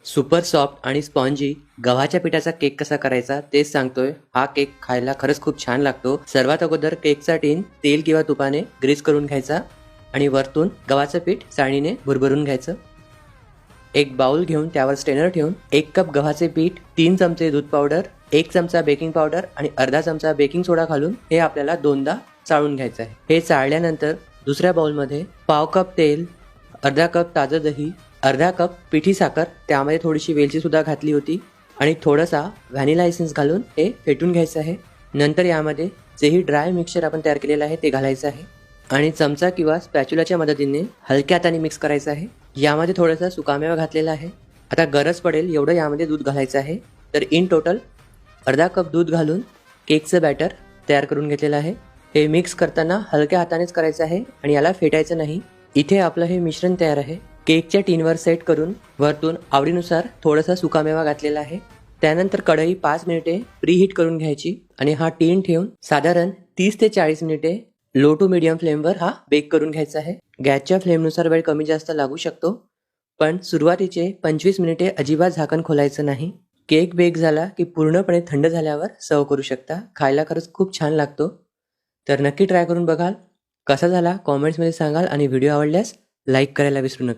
Super soft आणि spongy गव्हाच्या पिठाचा केक कसा करायचा तेच सांगतोय. हा केक खायला खरंच खूप छान लागतो. सर्वात अगोदर केकचा टीन तेल किंवा तुपाने ग्रीस करून घ्यायचा आणि वरतून गव्हाचं पीठ चाळणीने भुरभरून घ्यायचं. एक बाउल घेऊन त्यावर स्ट्रेनर ठेवून 1 कप गव्हाचे पीठ, 3 चमचे दूध पावडर, 1 चमचा बेकिंग पावडर आणि अर्धा चमचा बेकिंग सोडा घालून हे आपल्याला दोनदा चाळून घ्यायचं आहे. हे चाळल्यानंतर दुसऱ्या बाउलमध्ये पाव कप तेल, अर्धा कप ताजं दही, अर्धा कप पिठी साखर, त्यामध्ये थोडीशी वेलची सुद्धा घातली होती आणि थोडासा व्हॅनिला एसेन्स घालून हे फेटून घ्यायचं आहे. नंतर यामध्ये जेही ड्राय मिक्सचर आपण तयार केलेलं आहे ते घालायचं आहे आणि चमचा किंवा स्पॅच्युलाच्या मदतीने हलक्या हाताने मिक्स करायचं आहे. यामध्ये थोडासा सुकामेवा घातलेला आहे. आता गरज पडेल एवढं यामध्ये दूध घालायचं आहे. तर इन टोटल अर्धा कप दूध घालून केकचं बॅटर तयार करून घेतलेलं आहे. हे मिक्स करताना हलक्या हातानेच करायचं आहे आणि याला फेटायचं नाही. इथे आपलं हे मिश्रण तयार आहे. केकच्या टीनवर सेट करून वरतून आवडीनुसार थोडासा सुकामेवा घातलेला आहे. त्यानंतर कढई 5 मिनिटे प्रीहीट करून घ्यायची आणि हा टीन ठेवून साधारण 30 ते 40 मिनिटे लो टू मीडियम फ्लेमवर हा बेक करून घ्यायचा आहे. गॅसच्या फ्लेमनुसार वेळ कमी जास्त लागू शकतो, पण सुरुवातीचे 25 मिनिटे अजिबात झाकण खोलायचं नाही. केक बेक झाला की पूर्णपणे थंड झाल्यावर सर्व करू शकता. खायला खरंच खूप छान लागतो. तर नक्की ट्राय करून बघाल. कसा झाला कॉमेंट्समध्ये सांगाल आणि व्हिडिओ आवडल्यास लाईक करायला विसरू नका.